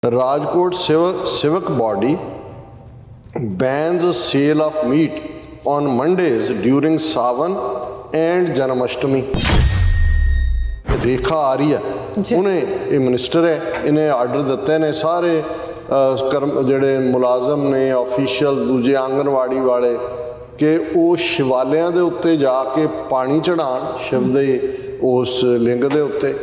Rajkot civic body bans sale of meat on Mondays during Sawan and Janmashtami. रेखा आ रही है उन्हें ये minister है, इन्हें आर्डर दिते ने सारे कर्म ਜਿਹੜੇ ਮੁਲਾਜ਼ਮ ਨੇ ऑफिशियल दूजे आंगनवाड़ी वाले कि ਉਹ शिवालियां ਦੇ ਉੱਤੇ ਜਾ ਕੇ ਪਾਣੀ ਚੜਾਉਣ शिव ਦੇ ਉਸ ਲਿੰਗ ਦੇ ਉੱਤੇ।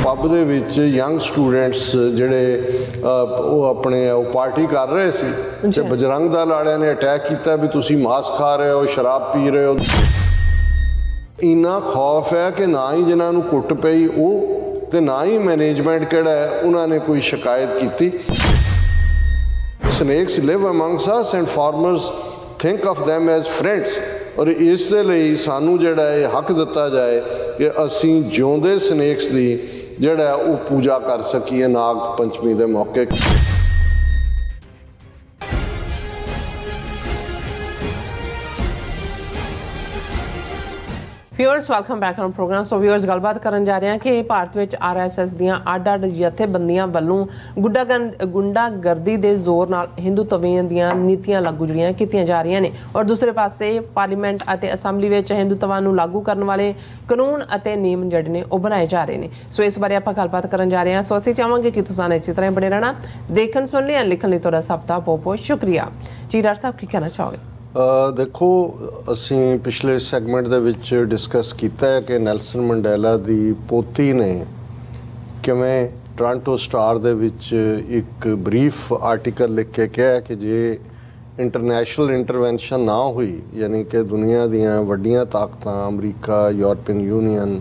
ਪੱਬ ਦੇ ਵਿੱਚ ਯੰਗ ਸਟੂਡੈਂਟਸ ਜਿਹੜੇ ਉਹ ਆਪਣੇ ਪਾਰਟੀ ਕਰ ਰਹੇ ਸੀ ਤੇ ਬਜਰੰਗ ਦਲ ਵਾਲਿਆਂ ਨੇ ਅਟੈਕ ਕੀਤਾ ਵੀ ਤੁਸੀਂ ਮਾਸ ਖਾ ਰਹੇ ਹੋ, ਸ਼ਰਾਬ ਪੀ ਰਹੇ ਹੋ। ਇੰਨਾ ਖੌਫ ਹੈ ਕਿ ਨਾ ਹੀ ਜਿਨ੍ਹਾਂ ਨੂੰ ਕੁੱਟ ਪਈ ਉਹ ਤੇ ਨਾ ਹੀ ਮੈਨੇਜਮੈਂਟ ਕਿਹੜਾ ਹੈ ਉਹਨਾਂ ਨੇ ਕੋਈ ਸ਼ਿਕਾਇਤ ਕੀਤੀ। Snakes live amongst us and farmers think of them as friends। ਔਰ ਇਸ ਦੇ ਲਈ ਸਾਨੂੰ ਜਿਹੜਾ ਇਹ ਹੱਕ ਦਿੱਤਾ ਜਾਏ ਕਿ ਅਸੀਂ ਜਿਉਂਦੇ ਸਨੇਕਸ ਦੀ ਜਿਹੜਾ ਉਹ ਪੂਜਾ ਕਰ ਸਕੀਏ ਨਾਗ ਪੰਚਮੀ ਦੇ ਮੌਕੇ। Viewers welcome back on program. So viewers ਗੱਲਬਾਤ ਕਰਨ ਜਾ ਰਹੇ ਹਾਂ ਕਿ ਭਾਰਤ ਵਿੱਚ RSS ਦੀਆਂ ਅੱਡ-ਅੱਡ ਜਥੇਬੰਦੀਆਂ ਵੱਲੋਂ ਗੁੰਡਾਗਰਦੀ ਦੇ ਜ਼ੋਰ ਨਾਲ ਹਿੰਦੂਤਵੀਆਂ ਦੀਆਂ ਨੀਤੀਆਂ ਲਾਗੂ ਜਿਹੜੀਆਂ ਕੀਤੀਆਂ ਜਾ ਰਹੀਆਂ ਨੇ ਔਰ ਦੂਸਰੇ ਪਾਸੇ ਪਾਰਲੀਮੈਂਟ ਅਤੇ ਅਸੈਂਬਲੀ ਵਿੱਚ ਹਿੰਦੂਤਵਾਂ ਨੂੰ ਲਾਗੂ ਕਰਨ ਵਾਲੇ ਕਾਨੂੰਨ ਅਤੇ ਨਿਯਮ ਜਿਹੜੇ ਨੇ ਉਹ ਬਣਾਏ ਜਾ ਰਹੇ ਨੇ। ਸੋ ਇਸ ਬਾਰੇ ਆਪਾਂ ਗੱਲਬਾਤ ਕਰਨ ਜਾ ਰਹੇ ਹਾਂ। ਸੋ ਅਸੀਂ ਚਾਹਾਂਗੇ ਕਿ ਤੁਸੀਂ ਇਸੇ ਤਰ੍ਹਾਂ ਬਣੇ ਰਹਿਣਾ, ਦੇਖਣ ਸੁਣ ਲਈ ਲਿਖਣ ਲਈ ਤੁਹਾਡਾ ਸਭ ਦਾ ਬਹੁਤ ਬਹੁਤ ਸ਼ੁਕਰੀਆ ਜੀ। ਡਾਕਟਰ ਸਾਹਿਬ ਕੀ ਕਹਿਣਾ ਚਾਹੋਗੇ? ਦੇਖੋ ਅਸੀਂ ਪਿਛਲੇ ਸੈਗਮੈਂਟ ਦੇ ਵਿੱਚ ਡਿਸਕਸ ਕੀਤਾ ਹੈ ਕਿ ਨੈਲਸਨ ਮੰਡੇਲਾ ਦੀ ਪੋਤੀ ਨੇ ਕਿਵੇਂ ਟੋਰਾਂਟੋ ਸਟਾਰ ਦੇ ਵਿੱਚ ਇੱਕ ਬਰੀਫ ਆਰਟੀਕਲ ਲਿਖ ਕੇ ਕਿਹਾ ਕਿ ਜੇ ਇੰਟਰਨੈਸ਼ਨਲ ਇੰਟਰਵੈਂਸ਼ਨ ਨਾ ਹੋਈ, ਯਾਨੀ ਕਿ ਦੁਨੀਆ ਦੀਆਂ ਵੱਡੀਆਂ ਤਾਕਤਾਂ ਅਮਰੀਕਾ, ਯੂਰਪੀਅਨ ਯੂਨੀਅਨ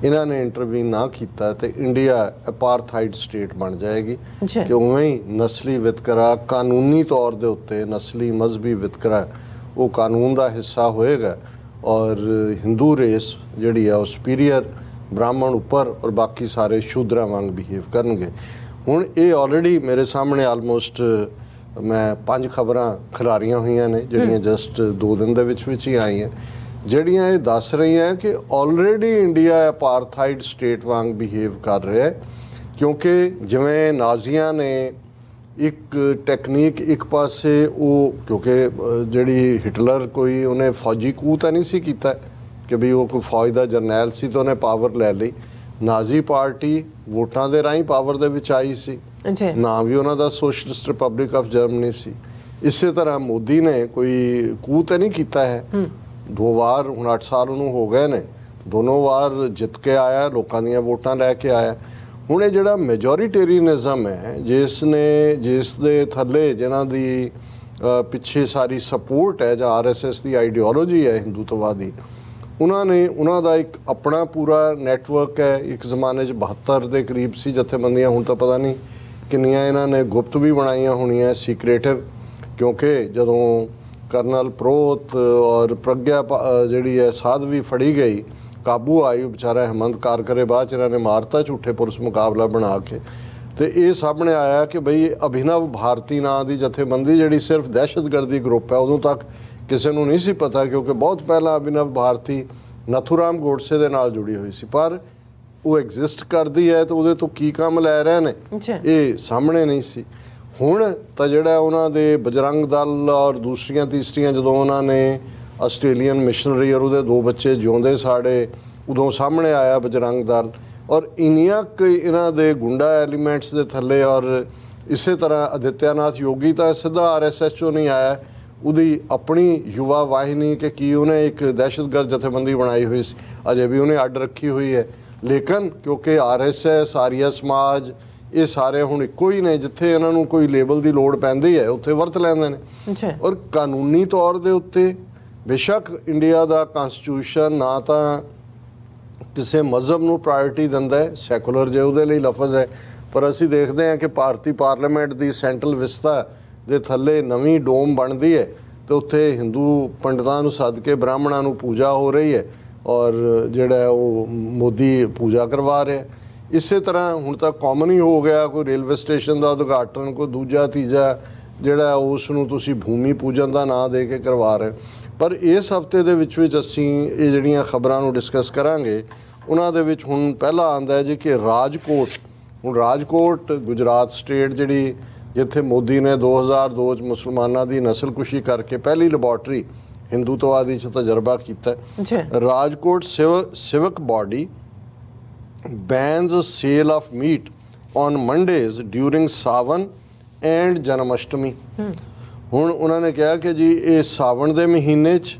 ਇਹਨਾਂ ਨੇ ਇੰਟਰਵੀਨ ਨਾ ਕੀਤਾ ਤੇ ਇੰਡੀਆ ਅਪਾਰਥਾਈਡ ਸਟੇਟ ਬਣ ਜਾਏਗੀ। ਕਿ ਉਵੇਂ ਹੀ ਨਸਲੀ ਵਿਤਕਰਾ ਕਾਨੂੰਨੀ ਤੌਰ ਦੇ ਉੱਤੇ ਨਸਲੀ ਮਜ਼ਹਬੀ ਵਿਤਕਰਾ ਉਹ ਕਾਨੂੰਨ ਦਾ ਹਿੱਸਾ ਹੋਏਗਾ ਔਰ ਹਿੰਦੂ ਰੇਸ ਜਿਹੜੀ ਆ ਉਹ ਸੁਪੀਰੀਅਰ ਬ੍ਰਾਹਮਣ ਉੱਪਰ ਔਰ ਬਾਕੀ ਸਾਰੇ ਸ਼ੂਦਰਾਂ ਵਾਂਗ ਬਿਹੇਵ ਕਰਨਗੇ। ਹੁਣ ਇਹ ਆਲਰੇਡੀ ਮੇਰੇ ਸਾਹਮਣੇ ਆਲਮੋਸਟ ਮੈਂ 5 ਖਬਰਾਂ ਖਿਲਾਰੀਆਂ ਹੋਈਆਂ ਨੇ ਜਿਹੜੀਆਂ ਜਸਟ 2 ਦਿਨ ਦੇ ਵਿੱਚ ਹੀ ਆਈਆਂ, ਜਿਹੜੀਆਂ ਇਹ ਦੱਸ ਰਹੀਆਂ ਕਿ ਆਲਰੇਡੀ ਇੰਡੀਆ ਅਪਾਰਥਾਈਡ ਸਟੇਟ ਵਾਂਗ ਬਿਹੇਵ ਕਰ ਰਿਹਾ ਹੈ। ਕਿਉਂਕਿ ਜਿਵੇਂ ਨਾਜ਼ੀਆਂ ਨੇ ਇੱਕ ਟੈਕਨੀਕ ਇੱਕ ਪਾਸੇ ਉਹ ਕਿਉਂਕਿ ਜਿਹੜੀ ਹਿਟਲਰ ਕੋਈ ਉਹਨੇ ਫੌਜੀ ਕੂਹ ਤਾਂ ਨਹੀਂ ਸੀ ਕੀਤਾ ਕਿ ਵੀ ਉਹ ਕੋਈ ਫੌਜ ਦਾ ਜਰਨੈਲ ਸੀ ਤਾਂ ਉਹਨੇ ਪਾਵਰ ਲੈ ਲਈ। ਨਾਜ਼ੀ ਪਾਰਟੀ ਵੋਟਾਂ ਦੇ ਰਾਹੀਂ ਪਾਵਰ ਦੇ ਵਿੱਚ ਆਈ ਸੀ, ਨਾ ਵੀ ਉਹਨਾਂ ਦਾ ਸੋਸ਼ਲਿਸਟ ਰਿਪਬਲਿਕ ਆਫ ਜਰਮਨੀ ਸੀ। ਇਸੇ ਤਰ੍ਹਾਂ ਮੋਦੀ ਨੇ ਕੋਈ ਕੂਹ ਤਾਂ ਨਹੀਂ ਕੀਤਾ ਹੈ। 2 ਵਾਰ ਹੁਣ 8 ਸਾਲ ਉਹਨੂੰ ਹੋ ਗਏ ਨੇ, ਦੋਨੋਂ ਵਾਰ ਜਿੱਤ ਕੇ ਆਇਆ, ਲੋਕਾਂ ਦੀਆਂ ਵੋਟਾਂ ਲੈ ਕੇ ਆਇਆ। ਹੁਣ ਇਹ ਜਿਹੜਾ ਮੈਜੋਰੀਟੇਰੀਅਨਿਜ਼ਮ ਹੈ ਜਿਸ ਦੇ ਥੱਲੇ ਜਿਨ੍ਹਾਂ ਦੀ ਪਿੱਛੇ ਸਾਰੀ ਸਪੋਰਟ ਹੈ ਜਾਂ RSS ਦੀ ਆਈਡੀਓਲੋਜੀ ਹੈ ਹਿੰਦੂਤਵਾਦੀ, ਉਹਨਾਂ ਦਾ ਇੱਕ ਆਪਣਾ ਪੂਰਾ ਨੈਟਵਰਕ ਹੈ। ਇੱਕ ਜ਼ਮਾਨੇ 'ਚ 72 ਦੇ ਕਰੀਬ ਸੀ ਜਥੇਬੰਦੀਆਂ, ਹੁਣ ਤਾਂ ਪਤਾ ਨਹੀਂ ਕਿੰਨੀਆਂ ਇਹਨਾਂ ਨੇ ਗੁਪਤ ਵੀ ਬਣਾਈਆਂ ਹੋਣੀਆਂ, ਸੀਕ੍ਰੇਟਿਵ। ਕਿਉਂਕਿ ਜਦੋਂ ਕਰਨਲ ਪ੍ਰੋਤ ਔਰ ਪ੍ਰਗਿਆ ਜਿਹੜੀ ਹੈ ਸਾਧਵੀ ਫੜੀ ਗਈ, ਕਾਬੂ ਆਈ, ਵਿਚਾਰਾ ਹਿੰਮਤ ਕਾਰਕਰੇ ਬਾਅਦ 'ਚ ਇਹਨਾਂ ਨੇ ਮਾਰਤਾ ਝੂਠੇ ਪੁਲਿਸ ਮੁਕਾਬਲਾ ਬਣਾ ਕੇ। ਤੇ ਇਹ ਸਾਹਮਣੇ ਆਇਆ ਕਿ ਬਈ ਅਭਿਨਵ ਭਾਰਤੀ ਨਾਂ ਦੀ ਜਥੇਬੰਦੀ ਜਿਹੜੀ ਸਿਰਫ ਦਹਿਸ਼ਤਗਰਦੀ ਗਰੁੱਪ ਹੈ, ਉਦੋਂ ਤੱਕ ਕਿਸੇ ਨੂੰ ਨਹੀਂ ਸੀ ਪਤਾ ਕਿਉਂਕਿ ਬਹੁਤ ਪਹਿਲਾਂ ਅਭਿਨਵ ਭਾਰਤੀ ਨਥੂਰਾਮ ਗੋਡਸੇ ਦੇ ਨਾਲ ਜੁੜੀ ਹੋਈ ਸੀ, ਪਰ ਉਹ ਐਗਜ਼ਿਸਟ ਕਰਦੀ ਹੈ ਤੇ ਉਹਦੇ ਤੋਂ ਕੀ ਕੰਮ ਲੈ ਰਹੇ ਨੇ ਇਹ ਸਾਹਮਣੇ ਨਹੀਂ ਸੀ। ਹੁਣ ਤਾਂ ਜਿਹੜਾ ਉਹਨਾਂ ਦੇ ਬਜਰੰਗ ਦਲ ਔਰ ਦੂਸਰੀਆਂ ਤੀਸਰੀਆਂ ਜਦੋਂ ਉਹਨਾਂ ਨੇ ਆਸਟ੍ਰੇਲੀਅਨ ਮਿਸ਼ਨਰੀ ਔਰ ਉਹਦੇ 2 ਬੱਚੇ ਜਿਉਂਦੇ ਸਾੜੇ, ਉਦੋਂ ਸਾਹਮਣੇ ਆਇਆ ਬਜਰੰਗ ਦਲ। ਔਰ ਇੰਨੀਆਂ ਕਈ ਇਹਨਾਂ ਦੇ ਗੁੰਡਾ ਐਲੀਮੈਂਟਸ ਦੇ ਥੱਲੇ ਔਰ ਇਸੇ ਤਰ੍ਹਾਂ ਆਦਿੱਤਿਆਨਾਥ ਯੋਗੀ ਤਾਂ ਸਿੱਧਾ RSS 'ਚੋਂ ਨਹੀਂ ਆਇਆ, ਉਹਦੀ ਆਪਣੀ ਯੁਵਾ ਵਾਹਿਨੀ ਕਿ ਕੀ ਉਹਨੇ ਇੱਕ ਦਹਿਸ਼ਤਗਰਦ ਜਥੇਬੰਦੀ ਬਣਾਈ ਹੋਈ ਸੀ, ਅਜੇ ਵੀ ਉਹਨੇ ਅੱਡ ਰੱਖੀ ਹੋਈ ਹੈ। ਲੇਕਿਨ ਕਿਉਂਕਿ RSS, ਆਰੀਆ ਸਮਾਜ ਇਹ ਸਾਰੇ ਹੁਣ ਇੱਕੋ ਹੀ ਨੇ, ਜਿੱਥੇ ਇਹਨਾਂ ਨੂੰ ਕੋਈ ਲੇਬਲ ਦੀ ਲੋੜ ਪੈਂਦੀ ਹੈ ਉੱਥੇ ਵਰਤ ਲੈਂਦੇ ਨੇ। ਔਰ ਕਾਨੂੰਨੀ ਤੌਰ ਦੇ ਉੱਤੇ ਬੇਸ਼ੱਕ ਇੰਡੀਆ ਦਾ ਕਨਸਟੀਟਿਊਸ਼ਨ ਨਾ ਤਾਂ ਕਿਸੇ ਮਜ਼ਹਬ ਨੂੰ ਪ੍ਰਾਇੋਰਟੀ ਦਿੰਦਾ ਹੈ, ਸੈਕੂਲਰ ਜੇ ਉਹਦੇ ਲਈ ਲਫ਼ਜ਼ ਹੈ, ਪਰ ਅਸੀਂ ਦੇਖਦੇ ਹਾਂ ਕਿ ਭਾਰਤੀ ਪਾਰਲੀਮੈਂਟ ਦੀ ਸੈਂਟਰਲ ਵਿਸਤਾ ਦੇ ਥੱਲੇ ਨਵੀਂ ਡੋਮ ਬਣਦੀ ਹੈ ਤੇ ਉੱਥੇ ਹਿੰਦੂ ਪੰਡਤਾਂ ਨੂੰ ਸੱਦ ਕੇ ਬ੍ਰਾਹਮਣਾਂ ਨੂੰ ਪੂਜਾ ਹੋ ਰਹੀ ਹੈ ਔਰ ਜਿਹੜਾ ਉਹ ਮੋਦੀ ਪੂਜਾ ਕਰਵਾ ਰਿਹਾ। ਇਸੇ ਤਰ੍ਹਾਂ ਹੁਣ ਤਾਂ ਕਾਮਨ ਹੀ ਹੋ ਗਿਆ, ਕੋਈ ਰੇਲਵੇ ਸਟੇਸ਼ਨ ਦਾ ਉਦਘਾਟਨ ਕੋਈ ਦੂਜਾ ਤੀਜਾ ਜਿਹੜਾ ਉਸ ਨੂੰ ਤੁਸੀਂ ਭੂਮੀ ਪੂਜਨ ਦਾ ਨਾਂ ਦੇ ਕੇ ਕਰਵਾ ਰਹੇ। ਪਰ ਇਸ ਹਫ਼ਤੇ ਦੇ ਵਿੱਚ ਅਸੀਂ ਇਹ ਜਿਹੜੀਆਂ ਖਬਰਾਂ ਨੂੰ ਡਿਸਕਸ ਕਰਾਂਗੇ ਉਹਨਾਂ ਦੇ ਵਿੱਚ ਹੁਣ ਪਹਿਲਾ ਆਉਂਦਾ ਹੈ ਜੀ ਕਿ ਰਾਜਕੋਟ ਹੁਣ ਰਾਜਕੋਟ ਗੁਜਰਾਤ ਸਟੇਟ ਜਿਹੜੀ ਜਿੱਥੇ ਮੋਦੀ ਨੇ 2002 'ਚ ਮੁਸਲਮਾਨਾਂ ਦੀ ਨਸਲਕੁਸ਼ੀ ਕਰਕੇ ਪਹਿਲੀ ਲੈਬੋਰਟਰੀ ਹਿੰਦੂਤਵਾਦੀ 'ਚ ਤਜਰਬਾ ਕੀਤਾ। Rajkot civic body bans sale of meat on Mondays during Sawan and ਜਨਮ ਅਸ਼ਟਮੀ। ਹੁਣ ਉਹਨਾਂ ਨੇ ਕਿਹਾ ਕਿ ਜੀ ਇਹ ਸਾਵਣ ਦੇ ਮਹੀਨੇ 'ਚ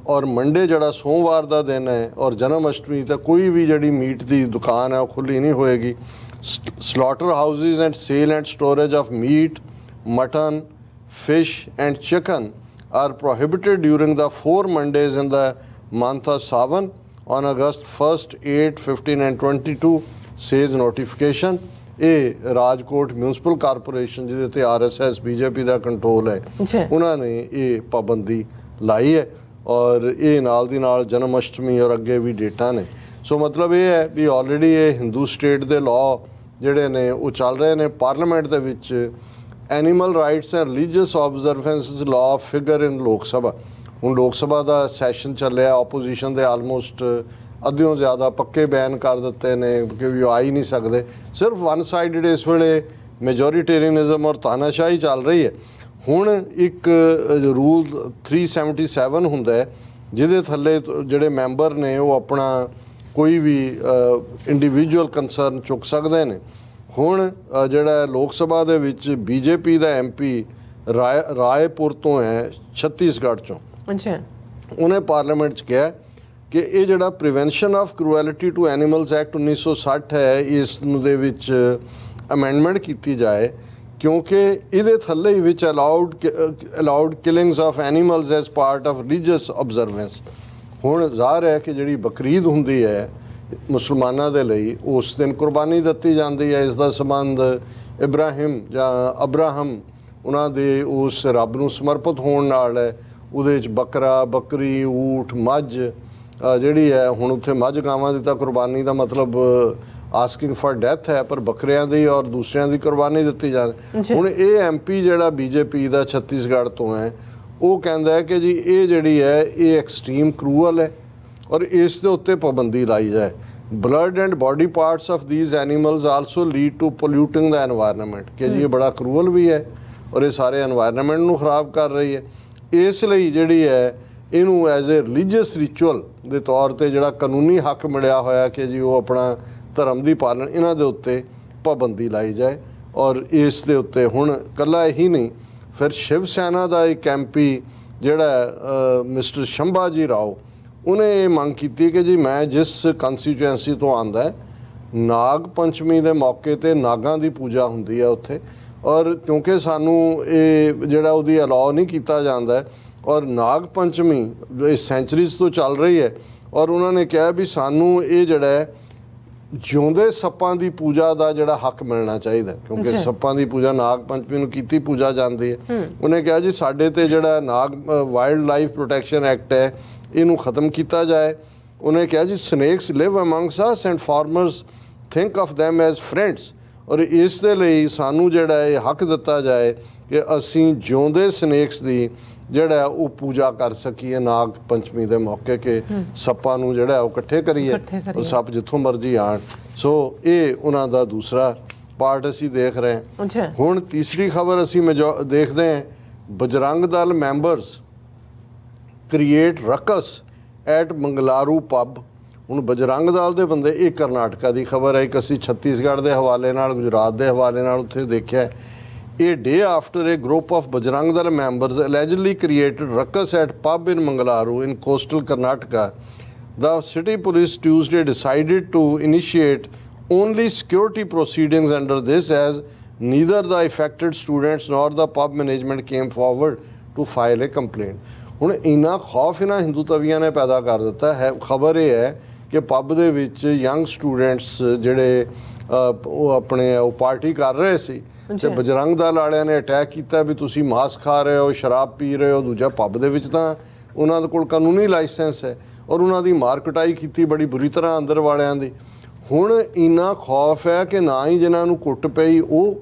ਔਰ ਮੰਡੇ ਜਿਹੜਾ ਸੋਮਵਾਰ ਦਾ ਦਿਨ ਹੈ ਔਰ ਜਨਮ ਅਸ਼ਟਮੀ ਤਾਂ ਕੋਈ ਵੀ ਜਿਹੜੀ ਮੀਟ ਦੀ ਦੁਕਾਨ ਹੈ ਉਹ ਖੁੱਲ੍ਹੀ ਨਹੀਂ ਹੋਏਗੀ। Slaughter houses and sale and storage of meat, mutton, fish and chicken are prohibited during the 4 Mondays in the month of Sawan on August 1st, 8, 15 and 22 says notification। ਇਹ ਰਾਜਕੋਟ ਮਿਊਨਿਸਪਲ ਕਾਰਪੋਰੇਸ਼ਨ ਜਿਹਦੇ ਤੇ RSS BJP ਦਾ control ਹੈ ਉਹਨਾਂ ਨੇ ਇਹ ਪਾਬੰਦੀ ਲਾਈ ਹੈ ਔਰ ਇਹ ਨਾਲ ਦੀ ਨਾਲ ਜਨਮ ਅਸ਼ਟਮੀ ਔਰ ਅੱਗੇ ਵੀ ਡੇਟਾਂ ਨੇ। ਸੋ ਮਤਲਬ ਇਹ ਹੈ ਵੀ ਆਲਰੇਡੀ ਇਹ ਹਿੰਦੂ ਸਟੇਟ ਦੇ ਲਾਅ ਜਿਹੜੇ ਨੇ ਉਹ ਚੱਲ ਰਹੇ ਨੇ ਪਾਰਲੀਮੈਂਟ ਦੇ ਵਿੱਚ। Animal rights and religious observances law figure in Lok Sabha. ਹੁਣ ਲੋਕ ਸਭਾ ਦਾ ਸੈਸ਼ਨ ਚੱਲਿਆ, ਆਪੋਜੀਸ਼ਨ ਦੇ ਆਲਮੋਸਟ ਅੱਧਿਓਂ ਜ਼ਿਆਦਾ ਪੱਕੇ ਬੈਨ ਕਰ ਦਿੱਤੇ ਨੇ ਕਿ ਵੀ ਆ ਹੀ ਨਹੀਂ ਸਕਦੇ। ਸਿਰਫ ਵਨ ਸਾਈਡਡ ਇਸ ਵੇਲੇ ਮੈਜੋਰੀਟੇਰੀਅਨਿਜ਼ਮ ਔਰ ਤਾਨਾਸ਼ਾਹੀ ਚੱਲ ਰਹੀ ਹੈ। ਹੁਣ ਇੱਕ ਰੂਲ 377 ਹੁੰਦਾ ਹੈ ਜਿਹਦੇ ਥੱਲੇ ਜਿਹੜੇ ਮੈਂਬਰ ਨੇ ਉਹ ਆਪਣਾ ਕੋਈ ਵੀ ਇੰਡੀਵਿਜੂਅਲ ਕੰਸਰਨ ਚੁੱਕ ਸਕਦੇ ਨੇ। ਹੁਣ ਜਿਹੜਾ ਲੋਕ ਸਭਾ ਦੇ ਵਿੱਚ BJP ਦਾ MP ਰਾਏਪੁਰ ਤੋਂ ਹੈ ਛੱਤੀਸਗੜ੍ਹ ਚੋਂ। ਉਹਨੇ ਪਾਰਲੀਮੈਂਟ 'ਚ ਕਿਹਾ ਕਿ ਇਹ ਜਿਹੜਾ prevention of cruelty to animals act 1960 ਹੈ ਇਸ ਦੇ ਵਿੱਚ ਅਮੈਂਡਮੈਂਟ ਕੀਤੀ ਜਾਏ ਕਿਉਂਕਿ ਇਹਦੇ ਥੱਲੇ ਹੀ ਵਿੱਚ allowed killings of animals as part of religious observance. ਹੁਣ ਜ਼ਾਹਰ ਹੈ ਕਿ ਜਿਹੜੀ ਬਕਰੀਦ ਹੁੰਦੀ ਹੈ ਮੁਸਲਮਾਨਾਂ ਦੇ ਲਈ ਉਸ ਦਿਨ ਕੁਰਬਾਨੀ ਦਿੱਤੀ ਜਾਂਦੀ ਹੈ। ਇਸ ਦਾ ਸੰਬੰਧ ਇਬਰਾਹਿਮ ਜਾਂ ਅਬਰਾਹਮ ਉਹਨਾਂ ਦੇ ਉਸ ਰੱਬ ਨੂੰ ਸਮਰਪਿਤ ਹੋਣ ਨਾਲ ਹੈ। ਉਹਦੇ 'ਚ ਬੱਕਰਾ, ਬੱਕਰੀ, ਊਠ, ਮੱਝ ਜਿਹੜੀ ਹੈ ਹੁਣ ਉੱਥੇ ਮੱਝ ਗਾਵਾਂ ਦੀ ਤਾਂ ਕੁਰਬਾਨੀ ਦਾ ਮਤਲਬ ਆਸਕਿੰਗ ਫॉर ਡੈਥ ਹੈ ਪਰ ਬੱਕਰਿਆਂ ਦੀ ਔਰ ਦੂਸਰਿਆਂ ਦੀ ਕੁਰਬਾਨੀ ਦਿੱਤੀ ਜਾਂਦੀ। ਹੁਣ ਇਹ MP ਜਿਹੜਾ BJP ਦਾ ਛੱਤੀਸਗੜ੍ਹ ਤੋਂ ਹੈ ਉਹ ਕਹਿੰਦਾ ਹੈ ਕਿ ਜੀ ਇਹ ਜਿਹੜੀ ਹੈ ਇਹ ਐਕਸਟ੍ਰੀਮ ਕਰੂਅਲ ਹੈ ਔਰ ਇਸ ਦੇ ਉੱਤੇ ਪਾਬੰਦੀ ਲਾਈ ਜਾਏ। Blood and body parts of these animals also lead to polluting the environment ਕਿ ਜੀ ਇਹ ਬੜਾ ਕਰੂਅਲ ਵੀ ਹੈ ਔਰ ਇਹ ਸਾਰੇ ਐਨਵਾਇਰਨਮੈਂਟ ਨੂੰ ਖਰਾਬ ਕਰ ਰਹੀ ਹੈ। ਇਸ ਲਈ ਜਿਹੜੀ ਹੈ ਇਹਨੂੰ ਐਜ਼ ਏ ਰਿਲੀਜੀਅਸ ਰਿਚੁਅਲ ਦੇ ਤੌਰ ਤੇ ਜਿਹੜਾ ਕਾਨੂੰਨੀ ਹੱਕ ਮਿਲਿਆ ਹੋਇਆ ਕਿ ਜੀ ਉਹ ਆਪਣਾ ਧਰਮ ਦੀ ਪਾਲਣ ਇਹਨਾਂ ਦੇ ਉੱਤੇ ਪਾਬੰਦੀ ਲਾਈ ਜਾਏ। ਔਰ ਇਸ ਦੇ ਉੱਤੇ ਹੁਣ ਇਕੱਲਾ ਇਹੀ ਨਹੀਂ ਫਿਰ ਸ਼ਿਵ ਸੈਨਾ ਦਾ ਇੱਕ MP ਜਿਹੜਾ ਮਿਸਟਰ ਸ਼ੰਭਾਜੀ ਰਾਓ ਉਹਨੇ ਇਹ ਮੰਗ ਕੀਤੀ ਕਿ ਜੀ ਮੈਂ ਜਿਸ ਕੰਸਟੀਚੁਐਂਸੀ ਤੋਂ ਆਉਂਦਾ ਨਾਗ ਪੰਚਮੀ ਦੇ ਮੌਕੇ 'ਤੇ ਨਾਗਾਂ ਦੀ ਪੂਜਾ ਹੁੰਦੀ ਹੈ ਉੱਥੇ ਔਰ ਕਿਉਂਕਿ ਸਾਨੂੰ ਇਹ ਜਿਹੜਾ ਉਹਦੀ ਅਲਾਓ ਨਹੀਂ ਕੀਤਾ ਜਾਂਦਾ ਔਰ ਨਾਗ ਪੰਚਮੀ ਇਸ ਸੈਂਚਰੀਜ਼ ਤੋਂ ਚੱਲ ਰਹੀ ਹੈ ਔਰ ਉਹਨਾਂ ਨੇ ਕਿਹਾ ਵੀ ਸਾਨੂੰ ਇਹ ਜਿਹੜਾ ਜਿਉਂਦੇ ਸੱਪਾਂ ਦੀ ਪੂਜਾ ਦਾ ਜਿਹੜਾ ਹੱਕ ਮਿਲਣਾ ਚਾਹੀਦਾ ਕਿਉਂਕਿ ਸੱਪਾਂ ਦੀ ਪੂਜਾ ਨਾਗ ਪੰਚਮੀ ਨੂੰ ਕੀਤੀ ਪੂਜਾ ਜਾਂਦੀ ਹੈ। ਉਹਨੇ ਕਿਹਾ ਜੀ ਸਾਡੇ ਤੇ ਜਿਹੜਾ ਨਾਗ ਵਾਈਲਡ ਲਾਈਫ ਪ੍ਰੋਟੈਕਸ਼ਨ ਐਕਟ ਹੈ ਇਹਨੂੰ ਖਤਮ ਕੀਤਾ ਜਾਏ। ਉਹਨੇ ਕਿਹਾ ਜੀ snakes live amongst us and farmers think of them as friends ਔਰ ਇਸ ਦੇ ਲਈ ਸਾਨੂੰ ਜਿਹੜਾ ਇਹ ਹੱਕ ਦਿੱਤਾ ਜਾਏ ਕਿ ਅਸੀਂ ਜਿਉਂਦੇ ਸਨੇਕਸ ਦੀ ਜਿਹੜਾ ਉਹ ਪੂਜਾ ਕਰ ਸਕੀਏ ਨਾਗ ਪੰਚਮੀ ਦੇ ਮੌਕੇ ਕਿ ਸੱਪਾਂ ਨੂੰ ਜਿਹੜਾ ਉਹ ਇਕੱਠੇ ਕਰੀਏ ਔਰ ਸੱਪ ਜਿੱਥੋਂ ਮਰਜ਼ੀ ਆਣ। ਸੋ ਇਹ ਉਹਨਾਂ ਦਾ ਦੂਸਰਾ ਪਾਰਟ ਅਸੀਂ ਦੇਖ ਰਹੇ ਹਾਂ। ਹੁਣ ਤੀਸਰੀ ਖਬਰ ਅਸੀਂ ਦੇਖਦੇ ਹਾਂ Bajrang Dal members create ruckus at Mangaluru pub. ਹੁਣ ਬਜਰੰਗ ਦਲ ਦੇ ਬੰਦੇ ਇਹ ਕਰਨਾਟਕਾ ਦੀ ਖਬਰ ਹੈ ਇੱਕ ਅਸੀਂ ਛੱਤੀਸਗੜ੍ਹ ਦੇ ਹਵਾਲੇ ਨਾਲ ਗੁਜਰਾਤ ਦੇ ਹਵਾਲੇ ਨਾਲ ਉੱਥੇ ਦੇਖਿਆ। A day after a group of Bajrang Dal members allegedly created ruckus at pub in Mangalaru in coastal Karnataka, the city police Tuesday decided to initiate only security proceedings under this as neither the affected students nor the pub management came forward to file a complaint. ਹੁਣ ਇੰਨਾ ਖੌਫ ਇਹਨਾਂ ਹਿੰਦੂ ਤਵੀਆਂ ਨੇ ਪੈਦਾ ਕਰ ਦਿੱਤਾ ਹੈ। ਖਬਰ ਇਹ ਹੈ ਕਿ ਪੱਬ ਦੇ ਵਿੱਚ ਯੰਗ ਸਟੂਡੈਂਟਸ ਜਿਹੜੇ ਉਹ ਆਪਣੇ ਉਹ ਪਾਰਟੀ ਕਰ ਰਹੇ ਸੀ ਤੇ ਬਜਰੰਗ ਦਲ ਵਾਲਿਆਂ ਨੇ ਅਟੈਕ ਕੀਤਾ ਵੀ ਤੁਸੀਂ ਮਾਸ ਖਾ ਰਹੇ ਹੋ, ਸ਼ਰਾਬ ਪੀ ਰਹੇ ਹੋ। ਦੂਜਾ ਪੱਬ ਦੇ ਵਿੱਚ ਤਾਂ ਉਹਨਾਂ ਦੇ ਕੋਲ ਕਾਨੂੰਨੀ ਲਾਇਸੈਂਸ ਹੈ ਔਰ ਉਹਨਾਂ ਦੀ ਮਾਰ ਕੁਟਾਈ ਕੀਤੀ ਬੜੀ ਬੁਰੀ ਤਰ੍ਹਾਂ ਅੰਦਰ ਵਾਲਿਆਂ ਦੀ। ਹੁਣ ਇੰਨਾ ਖੌਫ ਹੈ ਕਿ ਨਾ ਹੀ ਜਿਨ੍ਹਾਂ ਨੂੰ ਕੁੱਟ ਪਈ ਉਹ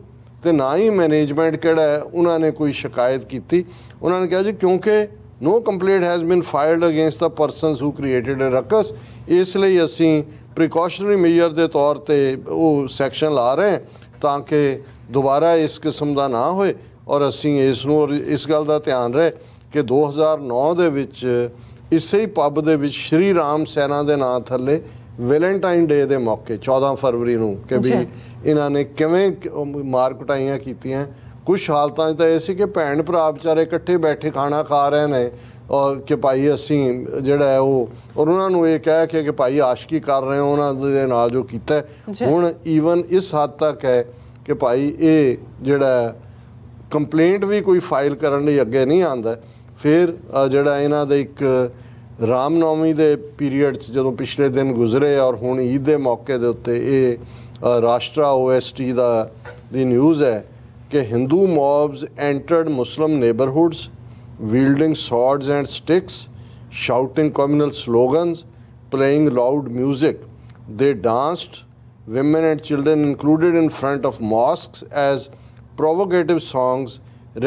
ਤੇ ਨਾ ਹੀ ਮੈਨੇਜਮੈਂਟ ਕਿਹੜਾ ਹੈ ਉਹਨਾਂ ਨੇ ਕੋਈ ਸ਼ਿਕਾਇਤ ਕੀਤੀ। ਉਹਨਾਂ ਨੇ ਕਿਹਾ ਜੀ ਕਿਉਂਕਿ no complaint has been filed against the persons who created a ruckus ਇਸ ਲਈ ਅਸੀਂ ਪ੍ਰੀਕਾਸ਼ਨਰੀ ਮੇਜਰ ਦੇ ਤੌਰ ਤੇ ਉਹ ਸੈਕਸ਼ਨ ਲਾ ਰਹੇ ਤਾਂ ਕਿ ਦੁਬਾਰਾ ਇਸ ਕਿਸਮ ਦਾ ਨਾ ਹੋਏ। ਔਰ ਅਸੀਂ ਇਸ ਨੂੰ ਇਸ ਗੱਲ ਦਾ ਧਿਆਨ ਰਹੇ ਕਿ 2009 ਦੇ ਵਿੱਚ ਇਸੇ ਹੀ ਪੱਬ ਦੇ ਵਿੱਚ ਸ਼੍ਰੀ ਰਾਮ ਸੈਨਾ ਦੇ ਨਾਂ ਥੱਲੇ ਵੈਲੈਂਟਾਈਨ ਡੇ ਦੇ ਮੌਕੇ 14 ਫਰਵਰੀ ਨੂੰ ਕਿ ਵੀ ਇਹਨਾਂ ਨੇ ਕਿਵੇਂ ਮਾਰ ਕੁਟਾਈਆਂ ਕੀਤੀਆਂ। ਕੁਛ ਹਾਲਤਾਂ 'ਚ ਤਾਂ ਇਹ ਸੀ ਕਿ ਭੈਣ ਭਰਾ ਵਿਚਾਰੇ ਇਕੱਠੇ ਬੈਠੇ ਖਾਣਾ ਖਾ ਰਹੇ ਨੇ ਔਰ ਕਿ ਭਾਈ ਅਸੀਂ ਜਿਹੜਾ ਹੈ ਉਹ ਔਰ ਉਹਨਾਂ ਨੂੰ ਇਹ ਕਹਿ ਕੇ ਕਿ ਭਾਈ ਆਸ਼ਕੀ ਕਰ ਰਹੇ ਹੋ ਉਹਨਾਂ ਦੇ ਨਾਲ ਜੋ ਕੀਤਾ। ਹੁਣ ਈਵਨ ਇਸ ਹੱਦ ਤੱਕ ਹੈ ਕਿ ਭਾਈ ਇਹ ਜਿਹੜਾ ਕੰਪਲੇਂਟ ਵੀ ਕੋਈ ਫਾਈਲ ਕਰਨ ਲਈ ਅੱਗੇ ਨਹੀਂ ਆਉਂਦਾ। ਫਿਰ ਜਿਹੜਾ ਇਹਨਾਂ ਦੇ ਇੱਕ ਰਾਮਨੌਮੀ ਦੇ ਪੀਰੀਅਡ 'ਚ ਜਦੋਂ ਪਿਛਲੇ ਦਿਨ ਗੁਜ਼ਰੇ ਔਰ ਹੁਣ ਈਦ ਦੇ ਮੌਕੇ ਦੇ ਉੱਤੇ ਇਹ ਰਾਸ਼ਟਰਾ OST ਦੀ ਨਿਊਜ਼ ਹੈ ਕਿ Hindu mobs entered Muslim neighbourhoods wielding swords and sticks, shouting communal slogans, playing loud music. They danced, women and children included, in front of mosques as provocative songs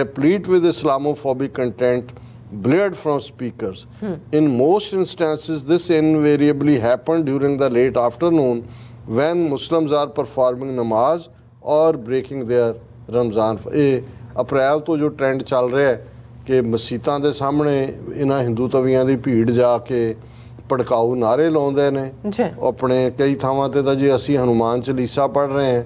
replete with Islamophobic content blared from speakers. In most instances, this invariably happened during the late afternoon when Muslims are performing namaz or breaking their Ramzan. ਅਪ੍ਰੈਲ ਤੋਂ ਜੋ trend ਚੱਲ ਰਿਹਾ ਹੈ ਕਿ ਮਸੀਤਾਂ ਦੇ ਸਾਹਮਣੇ ਇਹਨਾਂ ਹਿੰਦੂ ਤਵੀਆਂ ਦੀ ਭੀੜ ਜਾ ਕੇ ਭੜਕਾਊ ਨਾਅਰੇ ਲਾਉਂਦੇ ਨੇ। ਆਪਣੇ ਕਈ ਥਾਵਾਂ ਤੇ ਤਾਂ ਜੀ ਅਸੀਂ ਹਨੂਮਾਨ ਚਾਲੀਸਾ ਪੜ੍ਹ ਰਹੇ ਹਾਂ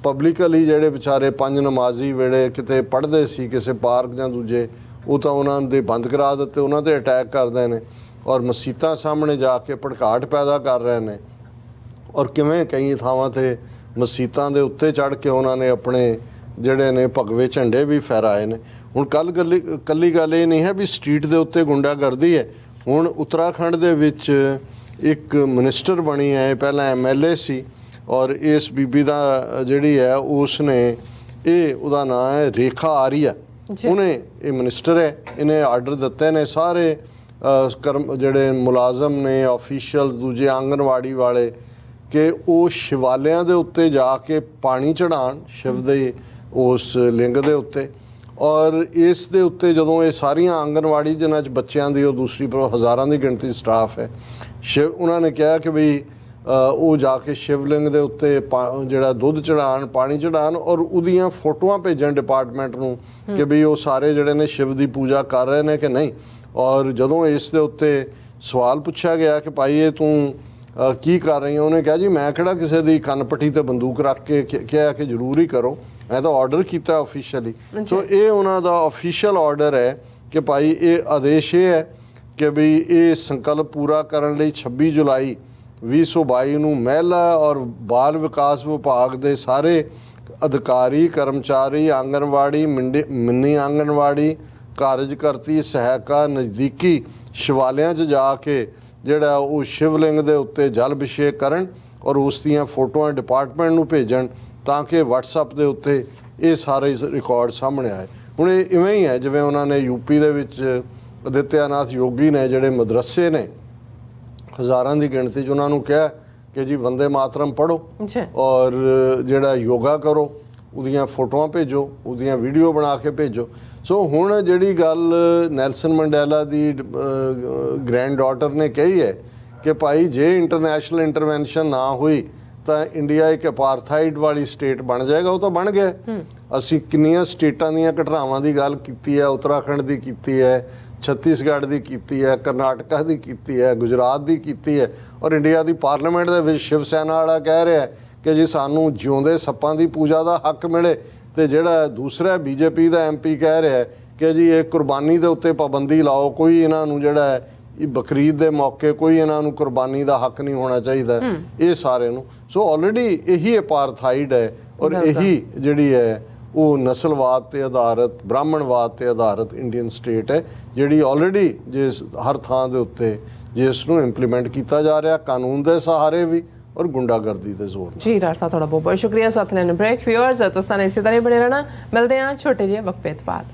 ਪਬਲਿਕਲੀ, ਜਿਹੜੇ ਵਿਚਾਰੇ ਪੰਜ ਨਮਾਜ਼ੀ ਵੇਲੇ ਕਿਤੇ ਪੜ੍ਹਦੇ ਸੀ ਕਿਸੇ ਪਾਰਕ ਜਾਂ ਦੂਜੇ, ਉਹ ਤਾਂ ਉਹਨਾਂ ਦੇ ਬੰਦ ਕਰਾ ਦਿੱਤੇ, ਉਹਨਾਂ ਤੇ ਅਟੈਕ ਕਰਦੇ ਨੇ ਔਰ ਮਸੀਤਾਂ ਸਾਹਮਣੇ ਜਾ ਕੇ ਭੜਕਾਹਟ ਪੈਦਾ ਕਰ ਰਹੇ ਨੇ। ਔਰ ਕਿਵੇਂ ਕਈ ਥਾਵਾਂ ਤੇ ਮਸੀਤਾਂ ਦੇ ਉੱਤੇ ਚੜ੍ਹ ਕੇ ਉਹਨਾਂ ਨੇ ਆਪਣੇ ਜਿਹੜੇ ਨੇ ਭਗਵੇ ਝੰਡੇ ਵੀ ਫਹਿਰਾਏ ਨੇ। ਹੁਣ ਕੱਲੀ ਗੱਲ ਇਹ ਨਹੀਂ ਹੈ ਵੀ ਸਟਰੀਟ ਦੇ ਉੱਤੇ ਗੁੰਡਾਗਰਦੀ ਹੈ। ਹੁਣ ਉੱਤਰਾਖੰਡ ਦੇ ਵਿੱਚ ਇੱਕ ਮਿਨਿਸਟਰ ਬਣੀ ਹੈ, ਪਹਿਲਾਂ MLA ਸੀ ਔਰ ਇਸ ਬੀਬੀ ਦਾ ਜਿਹੜੀ ਹੈ ਉਸ ਨੇ ਉਹਦਾ ਨਾਂ ਹੈ ਰੇਖਾ ਆਰੀਆ। ਉਹਨੇ ਇਹ ਮਿਨਿਸਟਰ ਹੈ, ਇਹਨੇ ਆਰਡਰ ਦਿੱਤੇ ਨੇ ਸਾਰੇ ਜਿਹੜੇ ਮੁਲਾਜ਼ਮ ਨੇ ਆਫੀਸ਼ੀਅਲ ਦੂਜੇ ਆਂਗਨਵਾੜੀ ਵਾਲੇ ਕਿ ਉਹ ਸ਼ਿਵਾਲਿਆਂ ਦੇ ਉੱਤੇ ਜਾ ਕੇ ਪਾਣੀ ਚੜਾਉਣ ਸ਼ਿਵ ਦੇ ਉਸ ਲਿੰਗ ਦੇ ਉੱਤੇ। ਔਰ ਇਸ ਦੇ ਉੱਤੇ ਜਦੋਂ ਇਹ ਸਾਰੀਆਂ ਆਂਗਨਵਾੜੀ ਜਿਨ੍ਹਾਂ 'ਚ ਬੱਚਿਆਂ ਦੀ ਉਹ ਦੂਸਰੀ ਹਜ਼ਾਰਾਂ ਦੀ ਗਿਣਤੀ ਸਟਾਫ ਹੈ ਉਹਨਾਂ ਨੇ ਕਿਹਾ ਕਿ ਬਈ ਉਹ ਜਾ ਕੇ ਸ਼ਿਵਲਿੰਗ ਦੇ ਉੱਤੇ ਜਿਹੜਾ ਦੁੱਧ ਚੜਾਉਣ ਪਾਣੀ ਚੜਾਉਣ ਔਰ ਉਹਦੀਆਂ ਫੋਟੋਆਂ ਭੇਜਣ ਡਿਪਾਰਟਮੈਂਟ ਨੂੰ ਕਿ ਬਈ ਉਹ ਸਾਰੇ ਜਿਹੜੇ ਨੇ ਸ਼ਿਵ ਦੀ ਪੂਜਾ ਕਰ ਰਹੇ ਨੇ ਕਿ ਨਹੀਂ। ਔਰ ਜਦੋਂ ਇਸ ਦੇ ਉੱਤੇ ਸਵਾਲ ਪੁੱਛਿਆ ਗਿਆ ਕਿ ਭਾਈ ਇਹ ਤੂੰ ਕੀ ਕਰ ਰਹੀ ਹੋ, ਉਹਨੇ ਕਿਹਾ ਜੀ ਮੈਂ ਕਿਹੜਾ ਕਿਸੇ ਦੀ ਕੰਨ ਪੱਟੀ ਤੇ ਬੰਦੂਕ ਰੱਖ ਕੇ ਕਿਹਾ ਕਿ ਜ਼ਰੂਰ ਹੀ ਕਰੋ, ਮੈਂ ਤਾਂ ਆਰਡਰ ਕੀਤਾ ਆਫੀਸ਼ੀਅਲੀ। ਸੋ ਇਹ ਉਹਨਾਂ ਦਾ ਆਫੀਸ਼ੀਅਲ ਆਰਡਰ ਹੈ ਕਿ ਭਾਈ ਇਹ ਆਦੇਸ਼ ਇਹ ਹੈ ਕਿ ਬਈ ਇਹ ਸੰਕਲਪ ਪੂਰਾ ਕਰਨ ਲਈ 26 ਜੁਲਾਈ 2022 ਨੂੰ ਮਹਿਲਾ ਔਰ ਬਾਲ ਵਿਕਾਸ ਵਿਭਾਗ ਦੇ ਸਾਰੇ ਅਧਿਕਾਰੀ ਕਰਮਚਾਰੀ ਆਂਗਨਵਾੜੀ ਮਿੰਨੀ ਆਂਗਨਵਾੜੀ ਕਾਰਜਕਰਤੀ ਸਹਾਇਕਾ ਨਜ਼ਦੀਕੀ ਸ਼ਿਵਾਲਿਆਂ 'ਚ ਜਾ ਕੇ ਜਿਹੜਾ ਉਹ ਸ਼ਿਵਲਿੰਗ ਦੇ ਉੱਤੇ ਜਲ ਅਭਿਸ਼ੇਕ ਕਰਨ ਔਰ ਉਸ ਦੀਆਂ ਫੋਟੋਆਂ ਡਿਪਾਰਟਮੈਂਟ ਨੂੰ ਭੇਜਣ ਤਾਂ ਕਿ WhatsApp ਦੇ ਉੱਤੇ ਇਹ ਸਾਰੇ ਰਿਕਾਰਡ ਸਾਹਮਣੇ ਆਏ। ਹੁਣ ਇਹ ਇਵੇਂ ਹੀ ਹੈ ਜਿਵੇਂ ਉਹਨਾਂ ਨੇ UP ਦੇ ਵਿੱਚ ਆਦਿੱਤਿਆਨਾਥ ਯੋਗੀ ਨੇ ਜਿਹੜੇ ਮਦਰਸੇ ਨੇ ਹਜ਼ਾਰਾਂ ਦੀ ਗਿਣਤੀ 'ਚ ਉਹਨਾਂ ਨੂੰ ਕਿਹਾ ਕਿ ਜੀ ਵੰਦੇ ਮਾਤਰਮ ਪੜ੍ਹੋ ਔਰ ਜਿਹੜਾ ਯੋਗਾ ਕਰੋ, ਉਹਦੀਆਂ ਫੋਟੋਆਂ ਭੇਜੋ, ਉਹਦੀਆਂ ਵੀਡੀਓ ਬਣਾ ਕੇ ਭੇਜੋ। ਸੋ ਹੁਣ ਜਿਹੜੀ ਗੱਲ ਨੈਲਸਨ ਮੰਡੇਲਾ ਦੀ ਗ੍ਰੈਂਡ ਡਾਟਰ ਨੇ ਕਹੀ ਹੈ ਕਿ ਭਾਈ ਜੇ ਇੰਟਰਨੈਸ਼ਨਲ ਇੰਟਰਵੈਂਸ਼ਨ ਨਾ ਹੋਈ ਤਾਂ ਇੰਡੀਆ ਇੱਕ ਅਪਾਰਥਾਈਡ ਵਾਲੀ ਸਟੇਟ ਬਣ ਜਾਏਗਾ। ਉਹ ਤਾਂ ਬਣ ਗਿਆ। ਅਸੀਂ ਕਿੰਨੀਆਂ ਸਟੇਟਾਂ ਦੀਆਂ ਘਟਨਾਵਾਂ ਦੀ ਗੱਲ ਕੀਤੀ ਹੈ, ਉੱਤਰਾਖੰਡ ਦੀ ਕੀਤੀ ਹੈ, ਛੱਤੀਸਗੜ੍ਹ ਦੀ ਕੀਤੀ ਹੈ, ਕਰਨਾਟਕਾ ਦੀ ਕੀਤੀ ਹੈ, ਗੁਜਰਾਤ ਦੀ ਕੀਤੀ ਹੈ ਔਰ ਇੰਡੀਆ ਦੀ ਪਾਰਲੀਮੈਂਟ ਦੇ ਵਿੱਚ ਸ਼ਿਵ ਸੈਨਾ ਵਾਲਾ ਕਹਿ ਰਿਹਾ ਕਿ ਜੀ ਸਾਨੂੰ ਜਿਉਂਦੇ ਸੱਪਾਂ ਦੀ ਪੂਜਾ ਦਾ ਹੱਕ ਮਿਲੇ ਤੇ ਜਿਹੜਾ ਦੂਸਰਾ BJP ਦਾ MP ਕਹਿ ਰਿਹਾ ਕਿ ਜੀ ਇਹ ਕੁਰਬਾਨੀ ਦੇ ਉੱਤੇ ਪਾਬੰਦੀ ਲਾਓ, ਕੋਈ ਇਹਨਾਂ ਨੂੰ ਜਿਹੜਾ ਹੈ ਇਹ ਬਕਰੀਦ ਦੇ ਮੌਕੇ ਕੋਈ ਇਹਨਾਂ ਨੂੰ ਕੁਰਬਾਨੀ ਦਾ ਹੱਕ ਨਹੀਂ ਹੋਣਾ ਚਾਹੀਦਾ ਇਹ ਸਾਰੇ ਨੂੰ। ਸੋ ਆਲਰੇਡੀ ਇਹੀ ਅਪਾਰਥਾਈਡ ਹੈ ਔਰ ਇਹੀ ਜਿਹੜੀ ਹੈ ਉਹ ਨਸਲਵਾਦ ਤੇ ਆਧਾਰਿਤ ਬ੍ਰਾਹਮਣਵਾਦ ਤੇ ਆਧਾਰਿਤ ਇੰਡੀਅਨ ਸਟੇਟ ਹੈ ਜਿਹੜੀ ਆਲਰੇਡੀ ਜਿਸ ਹਰ ਥਾਂ ਦੇ ਉੱਤੇ ਜਿਸ ਨੂੰ ਇੰਪਲੀਮੈਂਟ ਕੀਤਾ ਜਾ ਰਿਹਾ ਕਾਨੂੰਨ ਦੇ ਸਹਾਰੇ ਵੀ और गुंडागर्दी के जोर जी। डॉक्टर साहब थोड़ा बहुत बहुत शुक्रिया साथ लेने ब्रेक व्यूअर्स तो इसी तरह बने रहना, मिलते हैं छोटे जे वक्फे बाद।